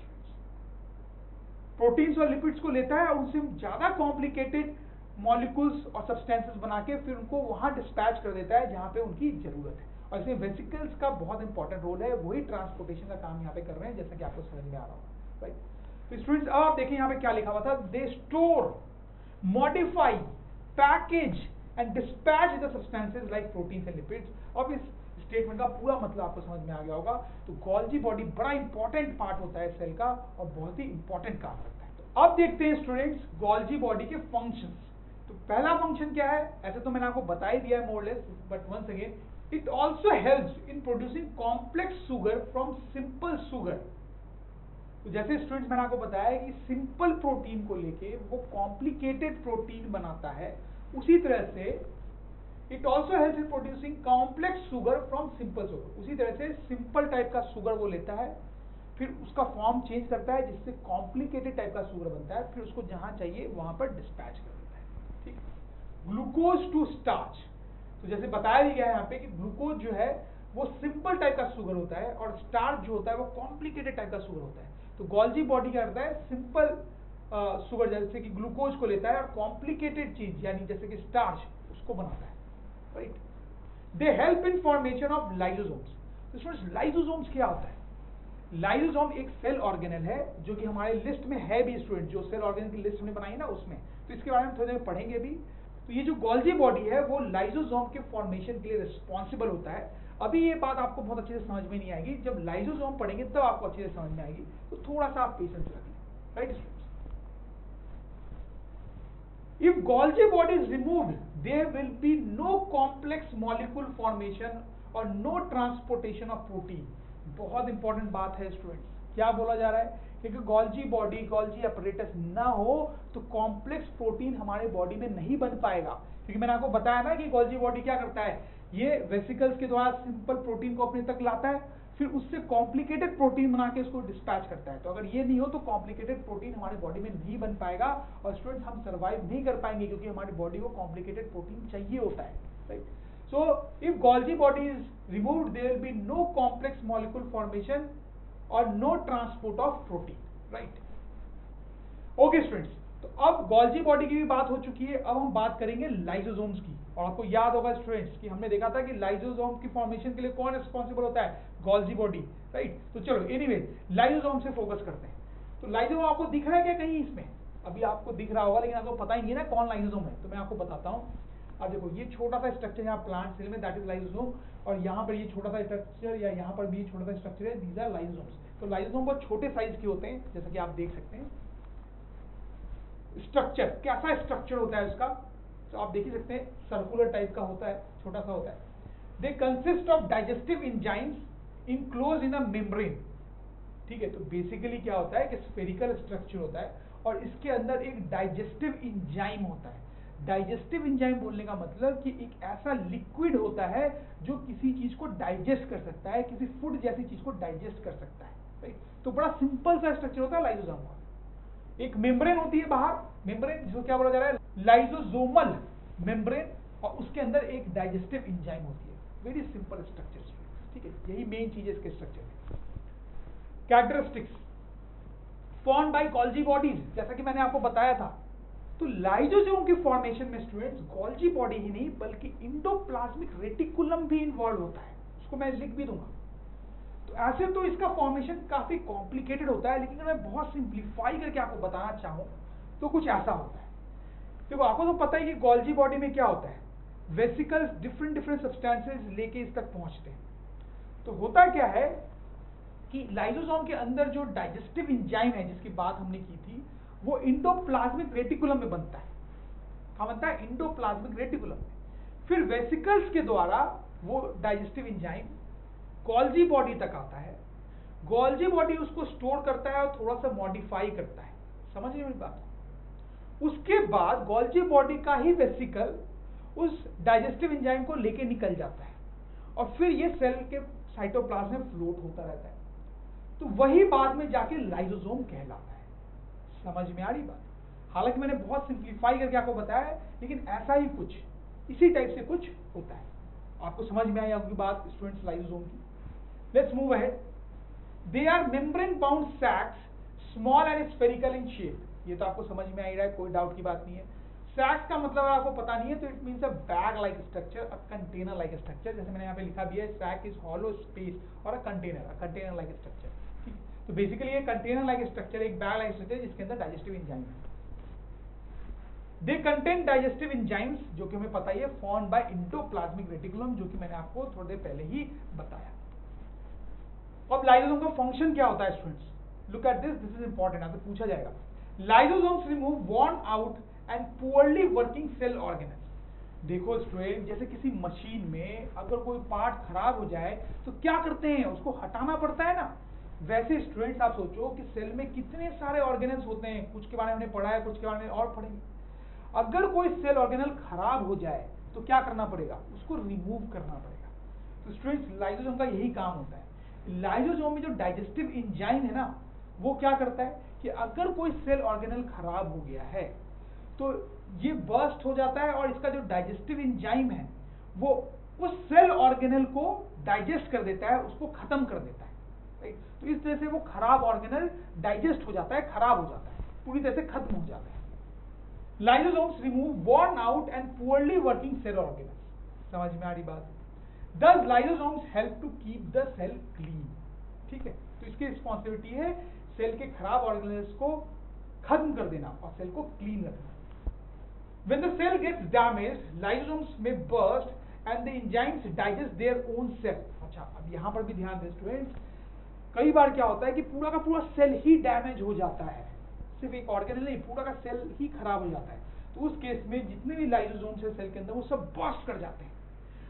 प्रोटीन्स और लिपिड्स को लेता है और उनसे ज्यादा कॉम्प्लिकेटेड मॉलिक्यूल्स और सब्सटेंसेस बना के फिर उनको वहां डिस्पैच कर देता है जहां पे उनकी जरूरत है। और इसमें वेसिकल्स का बहुत इंपॉर्टेंट रोल है, वही ट्रांसपोर्टेशन का काम यहाँ पे कर रहे हैं, जैसा कि आपको समझ में आ रहा होगा, राइट। तो स्टूडेंट्स अब आप देखिए यहाँ पे क्या लिखा हुआ था, they store, modify, package and dispatch the substances like proteins and lipids. अब इस स्टेटमेंट का पूरा मतलब आपको समझ में आ गया होगा। तो गोल्जी बॉडी बड़ा इंपॉर्टेंट पार्ट होता है सेल का और बहुत ही इंपॉर्टेंट काम करता है। तो अब देखते हैं स्टूडेंट्स गोल्जी बॉडी के फंक्शंस। तो पहला फंक्शन क्या है, ऐसे तो मैंने आपको बता ही दिया है more less, but once again it also helps in producing complex sugar from simple sugar. तो जैसे स्टूडेंट्स मैंने आपको बताया कि सिंपल प्रोटीन को लेके वो कॉम्प्लिकेटेड प्रोटीन बनाता है, उसी तरह से it also helps in producing complex sugar from simple sugar. उसी तरह से सिंपल टाइप का शुगर वो लेता है, फिर उसका फॉर्म चेंज करता है जिससे कॉम्प्लिकेटेड टाइप का शुगर बनता है, फिर उसको जहां चाहिए वहां पर डिस्पैच कर देता है, ठीक। Glucose to starch. तो जैसे बताया भी गया है यहाँ पे कि ग्लूकोज जो है वो सिंपल टाइप का शुगर होता है और स्टार्च जो होता है वो कॉम्प्लिकेटेड टाइप का शुगर होता है। तो गोल्जी बॉडी क्या करता है, सिंपल शुगर जैसे कि ग्लूकोज को लेता है और कॉम्प्लिकेटेड चीज यानी जैसे कि स्टार्च उसको बनाता है, right. They help in formation of lysosomes. तो स्टूडेंट्स लाइसोसोम्स क्या होता है? लाइसोसोम एक सेल ऑर्गेनल है जो कि हमारे लिस्ट में है भी स्टूडेंट, जो सेल ऑर्गेनल की लिस्ट हमने बनाई है ना उसमें, तो इसके बारे में थोड़ी देर पढ़ेंगे भी। तो ये जो गोल्जी बॉडी है वो लाइसोसोम के फॉर्मेशन के लिए रिस्पॉन्सिबल होता है। अभी ये बात आपको बहुत अच्छे से समझ में नहीं आएगी, जब लाइसोसोम पढ़ेंगे तब आपको अच्छे से समझ में आएगी, तो थोड़ा सा आप पेशेंस रखें, right students. If Golgi body is removed, there will be no complex molecule formation or no transportation of protein. बहुत इंपॉर्टेंट बात है स्टूडेंट्स, क्या बोला जा रहा है? क्योंकि गोल्जी बॉडी, गोल्जी अपरेटस ना हो तो कॉम्प्लेक्स प्रोटीन हमारे बॉडी में नहीं बन पाएगा। क्योंकि मैंने आपको बताया ना कि गोल्जी बॉडी क्या करता है, ये वेसिकल्स के द्वारा सिंपल प्रोटीन को अपने तक लाता है, फिर उससे कॉम्प्लिकेटेड प्रोटीन बना के उसको डिस्पैच करता है। तो अगर ये नहीं हो तो कॉम्प्लिकेटेड प्रोटीन हमारे बॉडी में नहीं बन पाएगा और स्टूडेंट्स हम सर्वाइव नहीं कर पाएंगे, क्योंकि हमारी बॉडी को कॉम्प्लिकेटेड प्रोटीन चाहिए होता है, right. So if Golgi body is removed there will be no complex molecule formation और no transport of protein, right. Okay students, तो अब गोल्जी बॉडी की भी बात हो चुकी है, अब हम बात करेंगे लाइसोसोम्स की। और आपको याद होगा स्टूडेंट्स कि हमने देखा था कि लाइसोसोम की फॉर्मेशन के लिए कौन रिस्पॉन्सिबल होता है? Golgi body, right. तो चलो एनीवे लाइसोसोम से फोकस करते हैं। तो लाइसोसोम आपको दिख रहा है क्या कहीं इसमें? अभी आपको दिख रहा होगा, लेकिन आपको पता ही नहीं है ना कौन लाइसोसोम है, तो मैं आपको बताता हूँ। अब देखो ये छोटा सा स्ट्रक्चर यहाँ प्लांट सेल में, दैट इज लाइसोसोम, और यहाँ पर ये छोटा सा स्ट्रक्चर या यहाँ पर भी छोटा सा स्ट्रक्चर है, दीज आर लाइसोसोम्स। तो लाइसोसोम बहुत छोटे साइज के होते हैं, जैसा कि आप देख सकते हैं। स्ट्रक्चर कैसा स्ट्रक्चर होता है उसका, तो आप देख ही सकते हैं, सर्कुलर टाइप का होता है, छोटा सा होता है। They consist of digestive enzymes enclose in a membrane, ठीक है। तो बेसिकली क्या होता है कि स्फेरिकल स्ट्रक्चर होता है और इसके अंदर एक डाइजेस्टिव एंजाइम होता है। डाइजेस्टिव एंजाइम बोलने का मतलब कि एक ऐसा लिक्विड होता है जो किसी चीज को डाइजेस्ट कर सकता है, किसी फूड जैसी चीज को डाइजेस्ट कर सकता है, राइट। तो बड़ा सिंपल सा स्ट्रक्चर होता है लाइसोसोम का। एक मेम्ब्रेन होती है बाहर, मेम्ब्रेन जिसको क्या बोला जा रहा है, लाइसोसोमल मेम्ब्रेन, और उसके अंदर एक डाइजेस्टिव एंजाइम होती है। वेरी सिंपल स्ट्रक्चर, ठीक है। यही मेन चीज है इसके स्ट्रक्चर में। Characteristics formed by Golgi bodies, जैसा कि मैंने आपको बताया था। तो लाइसोसोम की फॉर्मेशन में स्टूडेंट्स गोल्जी बॉडी ही नहीं बल्कि इंडोप्लाज्मिक रेटिकुलम भी इन्वॉल्व होता है, उसको मैं लिख भी दूंगा। तो ऐसे तो इसका फॉर्मेशन काफी कॉम्प्लिकेटेड होता है, लेकिन अगर मैं बहुत सिंप्लीफाई करके आपको बताना चाहूं तो कुछ ऐसा होता है। देखो आपको तो पता है कि गोल्जी बॉडी में क्या होता है, वेसिकल्स डिफरेंट सब्सटेंसेस लेके इस तक पहुंचते हैं। तो होता क्या है कि लाइसोसोम के अंदर जो डाइजेस्टिव एंजाइम है जिसकी बात हमने की थी, वो इंडोप्लाज्मिक रेटिकुलम में बनता है। क्या बनता है? इंडोप्लाज्मिक रेटिकुलम में। फिर वेसिकल्स के द्वारा वो डाइजेस्टिव एंजाइम गोल्जी बॉडी तक आता है। गोल्जी बॉडी उसको स्टोर करता है और थोड़ा सा मॉडिफाई करता है, समझ रहे मेरी बात? उसके बाद गोल्जी बॉडी का ही वेसिकल उस डाइजेस्टिव एंजाइम को लेके निकल जाता है और फिर ये सेल के साइटोप्लाज्म में फ्लोट होता रहता है। तो वही बाद में जाके लाइसोसोम कहलाता है। समझ में आ रही बात? हालांकि मैंने बहुत सिंप्लीफाई करके आपको बताया है, लेकिन ऐसा ही कुछ इसी टाइप से कुछ होता है। आपको समझ में आई आपकी बात स्टूडेंट्स लाइसोसोम की? Let's move ahead. They are membrane bound sacs, small and spherical in shape. ये तो आपको समझ में आ रहा है, कोई डाउट की बात नहीं है। सैक्स का मतलब आपको पता नहीं है तो it means a bag like structure, a container like structure. जैसे मैंने यहाँ पे लिखा भी है, सैक इज हॉलो स्पेस और अ कंटेनर लाइक स्ट्रक्चर। ठीक, तो बेसिकली ये कंटेनर लाइक स्ट्रक्चर, एक बैग लाइक स्ट्रक्चर जिसके अंदर डाइजेस्टिव एंजाइम है। दे कंटेन डाइजेस्टिव एंजाइम्स, जो कि हमें पता ही है, फॉर्म्ड बाय इंडोप्लाज्मिक रेटिकुलम, जो कि मैंने आपको थोड़ी देर पहले ही बताया। अब लाइसोसोम का फंक्शन क्या होता है students? Look at this, this is important, आपसे पूछा जाएगा। Lysosomes remove worn out and poorly working cell organelles. देखो स्टूडेंट, जैसे किसी मशीन में अगर कोई पार्ट खराब हो जाए तो क्या करते हैं, उसको हटाना पड़ता है ना। वैसे स्टूडेंट्स आप सोचो कि सेल में कितने सारे ऑर्गेनल्स होते हैं, कुछ के बारे में हमने पढ़ा है, कुछ के बारे में और पढ़ेंगे। अगर कोई सेल ऑर्गेनल खराब हो जाए तो क्या करना पड़ेगा, उसको रिमूव करना पड़ेगा। तो स्टूडेंट्स लाइसोसोम का यही काम होता है। लाइसोसोम में जो डाइजेस्टिव एंजाइम है ना, वो क्या करता है कि अगर कोई सेल ऑर्गेनल खराब हो गया है तो ये बर्स्ट हो जाता है और इसका जो डाइजेस्टिव एंजाइम है वो उस सेल ऑर्गेनल को डाइजेस्ट कर देता है, उसको खत्म कर देता है, राइट। तो इस तरह से वो खराब ऑर्गेनल डाइजेस्ट हो जाता है, खराब हो जाता है, पूरी तरह से खत्म हो जाता है। Lysosomes remove worn out and poorly working cell organelles. समझ में आ रही बात? Thus lysosomes help to keep the cell clean. ठीक है, तो इसकी रिस्पॉन्सिबिलिटी है सेल के खराब ऑर्गेनेल्स को खत्म कर देना और सेल को क्लीन रखना. When the cell gets damaged, lysosomes may burst and the enzymes digest their own cell. अच्छा, अब यहाँ पर भी ध्यान दें स्टूडेंट्स, कई बार क्या होता है कि पूरा का पूरा सेल ही डैमेज हो जाता है, सिर्फ एक ऑर्गेनेल नहीं, पूरा का सेल ही खराब हो जाता है. तो उस केस में जितने भी लाइसोसोम्स है सेल के अंदर वो सब बर्स्ट कर जाते हैं.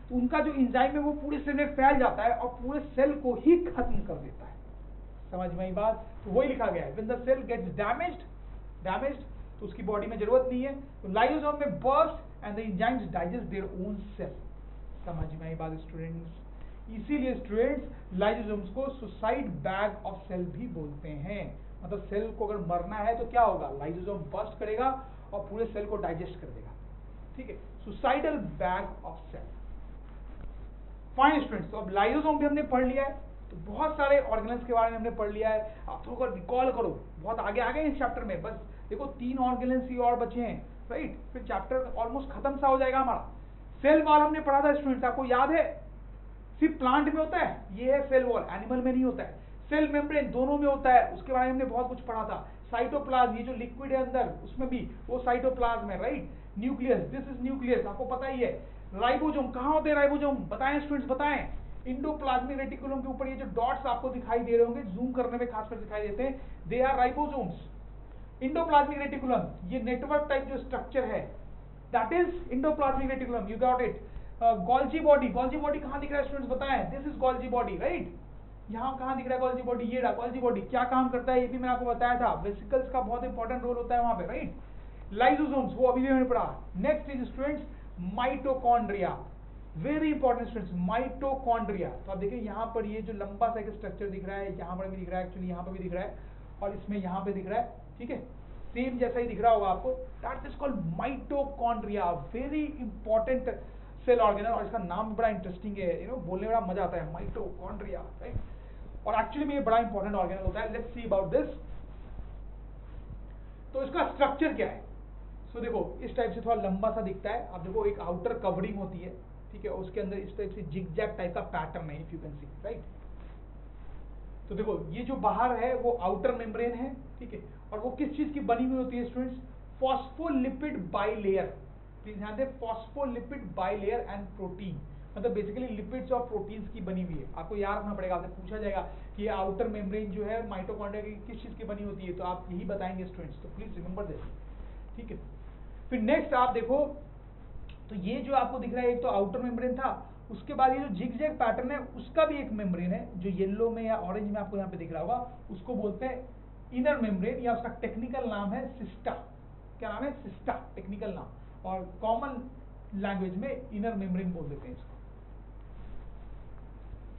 तो उनका जो एंजाइम है वो पूरे सेल में फैल जाता है और पूरे सेल को ही खत्म कर देता है. समझ में आई बात? तो वही लिखा गया है, when the cell gets damaged तो उसकी बॉडी में जरूरत नहीं है, तो लाइसोसोम में burst and the enzymes digest their own cell. समझ में आई बात स्टूडेंट्स? इसीलिए स्टूडेंट्स लाइसोसोम्स को सुसाइड बैग ऑफ सेल भी बोलते हैं. मतलब सेल को अगर मरना है तो क्या होगा, लाइसोसोम बर्स्ट करेगा और पूरे सेल को डाइजेस्ट कर देगा. ठीक है, suicidal bag of cell. Fine students, तो अब लाइसोसोम भी हमने पढ़ लिया है, तो बहुत सारे ऑर्गेनल्स के बारे में हमने पढ़ लिया है. आप थोड़ा रिकॉल करो, बहुत आगे आ गए इस चैप्टर में. बस देखो 3 ऑर्गेनल्स ही और बचे हैं, राइट? फिर चैप्टर ऑलमोस्ट खत्म सा हो जाएगा हमारा. सेल वॉल हमने पढ़ा था स्टूडेंट्स, आपको याद है? सिर्फ प्लांट में होता है, ये है सेल वॉल, एनिमल में नहीं होता है. सेल मेम्ब्रेन दोनों में होता है, उसके बारे में हमने बहुत कुछ पढ़ा था. साइटोप्लाज्म, ये जो लिक्विड है अंदर, उसमें भी वो साइटोप्लाज्म है, right? Nucleus, this is nucleus, आपको पता ही है. राइबोसोम, कहाँ होते हैं राइबोसोम? बताएं स्टूडेंट्स, बताएं. इंडोप्लाज्मिक रेटिकुलम के ऊपर ये जो डॉट्स आपको दिखाई दे रहे होंगे, जूम करने में खासकर दिखाई देते हैं, they are ribosomes. Endoplasmic reticulum, ये नेटवर्क टाइप जो स्ट्रक्चर है, that is endoplasmic reticulum. You got it. Golgi body, Golgi body कहाँ दिख रहा है स्टूडेंट्स, बताएं? This is Golgi body, right? यहाँ कहाँ दिख रहा है गोल्जी बॉडी? ये रहा गोल्जी बॉडी. क्या काम करता है ये भी मैंने आपको बताया था. वेसिकल्स का बहुत इंपॉर्टेंट रोल होता है वहां पे, राइट? लाइसोसोम्स, वो अभी भी मैंने पढ़ा. Next is students mitochondria. Very important students, mitochondria. तो आप देखिए यहाँ पर ये जो लंबा सा एक स्ट्रक्चर दिख रहा है, यहाँ पर भी दिख रहा है, एक्चुअली यहाँ पर भी दिख रहा है और इसमें यहाँ पे दिख रहा है. ठीक है, सेम जैसा ही दिख रहा होगा आपको. That is called mitochondria. Very important cell organelle, और इसका नाम बड़ा इंटरेस्टिंग है, यू नो, बोलने में बड़ा मजा आता है, माइटोकॉन्ड्रिया, राइट? और एक्चुअली में ये बड़ा इंपॉर्टेंट ऑर्गेनल होता है. Let's see about this. तो इसका स्ट्रक्चर क्या है? सो देखो इस टाइप से थोड़ा लंबा सा दिखता है. आप देखो एक आउटर कवरिंग होती है, ठीक है, उसके अंदर इस टाइप से जिगजैग टाइप का पैटर्न है, if you can see, right? तो देखो ये जो बाहर है वो आउटर मेम्ब्रेन है, ठीक है, और वो किस चीज की बनी हुई होती है स्टूडेंट्स? Phospholipid bilayer. प्लीज ध्यान दें, फॉस्फोलिपिड बाइलेयर एंड प्रोटीन. मतलब बेसिकली लिपिड्स और प्रोटीन्स की बनी हुई है. आपको याद रखना पड़ेगा, आपसे पूछा जाएगा कि ये आउटर मेम्ब्रेन जो है माइटोकॉन्ड्रिया की किस चीज की बनी होती है, तो आप यही बताएंगे स्टूडेंट्स. तो प्लीज रिमेंबर दिस, ठीक है. फिर नेक्स्ट आप देखो, तो ये जो आपको दिख रहा है एक तो आउटर मेम्ब्रेन था, उसके बाद ये जो जिगजैग पैटर्न है उसका भी एक मेम्ब्रेन है जो येलो में या ऑरेंज में आपको यहाँ पे दिख रहा होगा, उसको बोलते हैं इनर मेम्ब्रेन, या उसका टेक्निकल नाम है सिस्टा. क्या नाम है? सिस्टा, टेक्निकल नाम. और कॉमन लैंग्वेज में इनर मेम्ब्रेन बोल देते हैं इसको.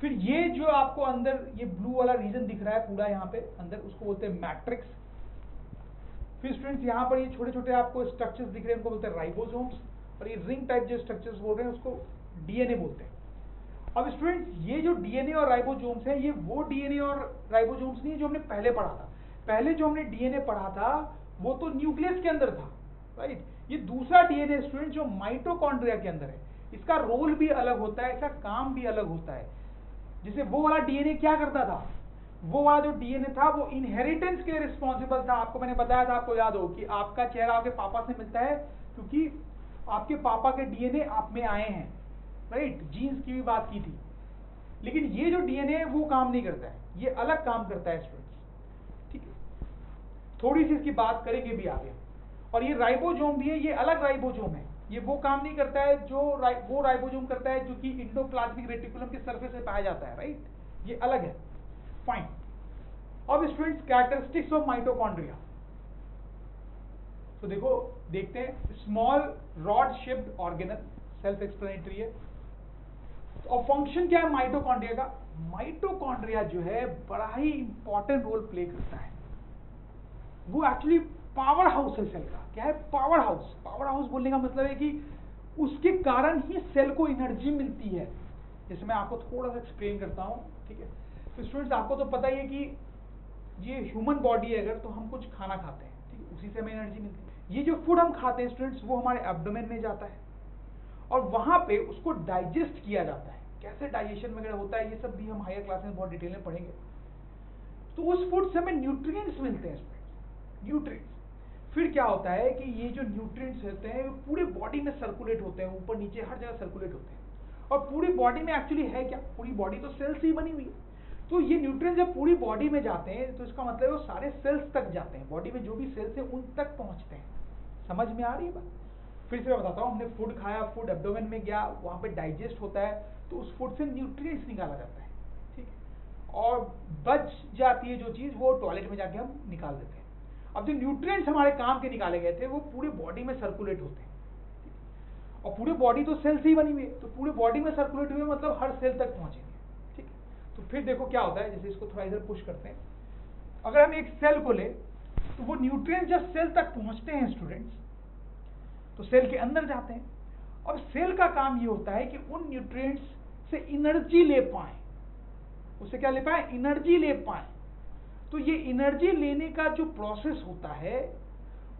फिर ये जो आपको अंदर ये ब्लू वाला रीजन दिख रहा है पूरा यहाँ पे अंदर, उसको बोलते हैं मैट्रिक्स. फिर स्टूडेंट्स यहाँ पर ये छोटे छोटे आपको स्ट्रक्चर्स दिख रहे हैं, उनको बोलते हैं राइबोसोम्स. और ये रिंग टाइप जो स्ट्रक्चर्स बोल रहे हैं उसको डीएनए बोलते हैं. अब स्टूडेंट्स ये जो डीएनए और राइबोसोम्स हैं, ये वो डीएनए और राइबोसोम्स नहीं है जो हमने पहले पढ़ा था. पहले जो हमने डीएनए पढ़ा था वो तो न्यूक्लियस के अंदर था, राइट? ये दूसरा डीएनए स्टूडेंट जो माइटोकॉन्ड्रिया के अंदर है, इसका रोल भी अलग होता है, इसका काम भी अलग होता है. जैसे वो वाला डीएनए क्या करता था, वो वाला जो डीएनए था वो इनहेरिटेंस के लिए रिस्पॉन्सिबल था. आपको मैंने बताया था, आपको याद हो कि आपका चेहरा आपके पापा से मिलता है क्योंकि आपके पापा के डीएनए आप में आए हैं, राइट? जीन्स की भी बात की थी. लेकिन ये जो डीएनए है वो काम नहीं करता है, ये अलग काम करता है स्टूडेंट्स, ठीक है. थोड़ी सी इसकी बात करेंगे भी आगे. और ये राइबोसोम भी है, ये अलग राइबोसोम है, ये वो काम नहीं करता है जो वो राइबोसोम करता है जो कि इंडोप्लाज्मिक रेटिकुलम के सरफेस पे पाया जाता है, राइट? ये अलग है. फाइन. अब स्टूडेंट्स कैरेक्टरिस्टिक्स ऑफ माइटोकॉन्ड्रिया. तो देखो देखते हैं. Small rod shaped organelle, self explanatory है. और फंक्शन क्या है माइटोकॉन्ड्रिया का? माइटोकॉन्ड्रिया जो है बड़ा ही इंपॉर्टेंट रोल प्ले करता है. वो एक्चुअली पावर हाउस है सेल का. क्या है? Power house. पावर हाउस बोलने का मतलब है कि उसके कारण ही सेल को एनर्जी मिलती है. जैसे मैं आपको थोड़ा सा एक्सप्लेन करता हूँ, ठीक है. तो स्टूडेंट्स आपको तो पता ही है कि ये ह्यूमन बॉडी है, अगर तो हम कुछ खाना खाते हैं, ठीक है, उसी से हमें एनर्जी मिलती है. ये जो फूड हम खाते हैं स्टूडेंट्स, वो हमारे एब्डोमेन में जाता है और वहां पे उसको डाइजेस्ट किया जाता है। कैसे डाइजेशन वगैरह होता है ये सब भी हम हायर क्लास में बहुत डिटेल में पढ़ेंगे। तो उस फूड से हमें न्यूट्रिएंट्स मिलते हैं स्टूडेंट्स, न्यूट्रिएंट्स। फिर क्या होता है कि ये जो न्यूट्रिएंट्स होते हैं पूरे बॉडी में सर्कुलेट होते हैं, ऊपर नीचे हर जगह सर्कुलेट होते हैं। और पूरी बॉडी में एक्चुअली है क्या, पूरी बॉडी तो सेल्स ही बनी हुई है। तो ये न्यूट्रिएंट्स जब पूरी बॉडी में जाते हैं तो इसका मतलब वो सारे सेल्स तक जाते हैं, बॉडी में जो भी सेल्स है उन तक पहुंचते हैं। समझ में आ रही है बात? फिर से मैं बताता हूँ, हमने फूड खाया, फूड एब्डोमेन में गया, वहाँ पे डाइजेस्ट होता है, तो उस फूड से न्यूट्रिएंट्स निकाला जाता है, ठीक है। और बच जाती है जो चीज़ वो टॉयलेट में जाके हम निकाल देते हैं। अब जो न्यूट्रिएंट्स हमारे काम के निकाले गए थे वो पूरे बॉडी में सर्कुलेट होते हैं, और पूरी बॉडी तो सेल से ही बनी हुई है, तो पूरे बॉडी में सर्कुलेट हुए मतलब हर सेल तक पहुंचेंगे, ठीक है। तो फिर देखो क्या होता है, जैसे इसको थोड़ा इधर पुश करते हैं। अगर हम एक सेल को ले तो वो न्यूट्रिएंट्स जब सेल तक पहुंचते हैं स्टूडेंट्स, तो सेल के अंदर जाते हैं। और सेल का काम ये होता है कि उन न्यूट्रिएंट्स से एनर्जी ले पाए, उससे क्या ले पाए, एनर्जी ले पाए। तो ये एनर्जी लेने का जो प्रोसेस होता है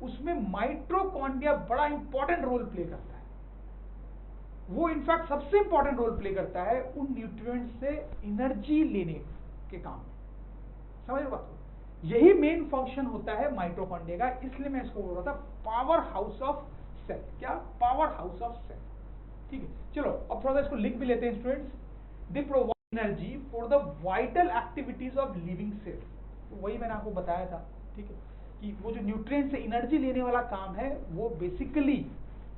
उसमें माइटोकॉन्ड्रिया बड़ा इंपॉर्टेंट रोल प्ले करता है। वो इनफैक्ट सबसे इंपॉर्टेंट रोल प्ले करता है उन न्यूट्रिएंट्स से एनर्जी लेने के काम में। समझ रहे बात? यही मेन फंक्शन होता है माइटोकॉन्ड्रिया का, इसलिए मैं इसको बोल रहा था पावर हाउस ऑफ सेल। क्या? पावर हाउस ऑफ सेल, ठीक है। चलो अब थोड़ा सा इसको लिख भी लेते हैं students. They provide energy for the vital activities of living cell. तो वही मैंने आपको बताया था, ठीक है, कि वो जो न्यूट्रिएंट से एनर्जी लेने वाला काम है वो बेसिकली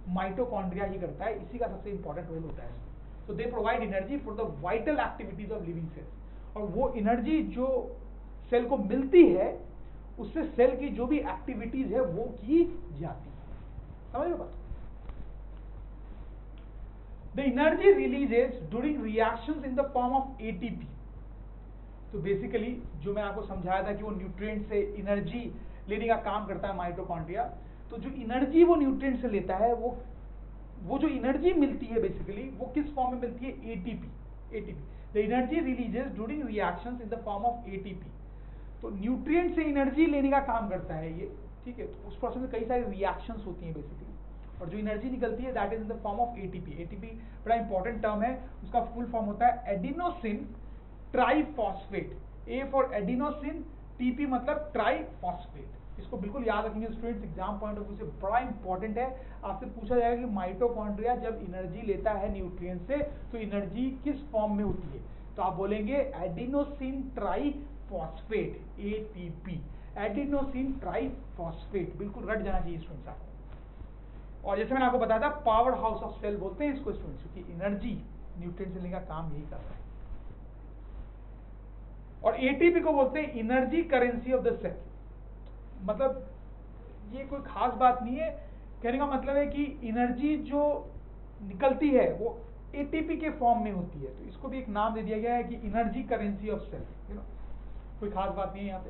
माइटोकॉन्ड्रिया ही करता है, इसी का सबसे इंपॉर्टेंट रोल होता है। तो दे provide energy for the vital activities of living cells. और वो एनर्जी जो सेल को मिलती है उससे सेल की जो भी एक्टिविटीज है वो की जाती है। समझ रहे बात? The energy releases during reactions in the form of ATP. तो बेसिकली जो मैं आपको समझाया था कि वो न्यूट्रिएंट से एनर्जी लेने का काम करता है माइटोकॉन्ड्रिया, तो जो एनर्जी वो न्यूट्रिएंट से लेता है वो जो एनर्जी मिलती है बेसिकली वो किस फॉर्म में मिलती है, ATP. ATP the energy releases during reactions in the form of ATP. तो न्यूट्रिएंट से एनर्जी लेने का काम करता है ये, ठीक है। तो उस प्रोसेस में कई सारी रिएक्शंस होती हैं बेसिकली, और जो एनर्जी निकलती है that is in the form of ATP. ATP बड़ा इंपॉर्टेंट टर्म है, उसका फुल फॉर्म होता है adenosine triphosphate. A for adenosine, TP मतलब ट्राइफॉस्फेट। इसको बिल्कुल याद रखेंगे students, exam point of view से बड़ा इंपॉर्टेंट है। आपसे पूछा जाएगा कि माइटोकॉन्ड्रिया जब एनर्जी लेता है न्यूट्रिएंट से तो एनर्जी किस फॉर्म में होती है, तो आप बोलेंगे adenosine triphosphate, ATP. Adenosine triphosphate बिल्कुल रट जाना चाहिए स्टूडेंट्स आपको। और जैसे मैंने आपको बताया था पावर हाउस ऑफ सेल बोलते हैं इसको स्टूडेंट्स, क्योंकि एनर्जी न्यूट्रिएंट से लेने का काम यही कर रहा है। और एटीपी को बोलते हैं energy currency of the cell. मतलब ये कोई खास बात नहीं है, कहने का मतलब है कि एनर्जी जो निकलती है वो एटीपी के फॉर्म में होती है, तो इसको भी एक नाम दे दिया गया है कि एनर्जी करेंसी ऑफ सेल। कोई खास बात नहीं है यहाँ पे।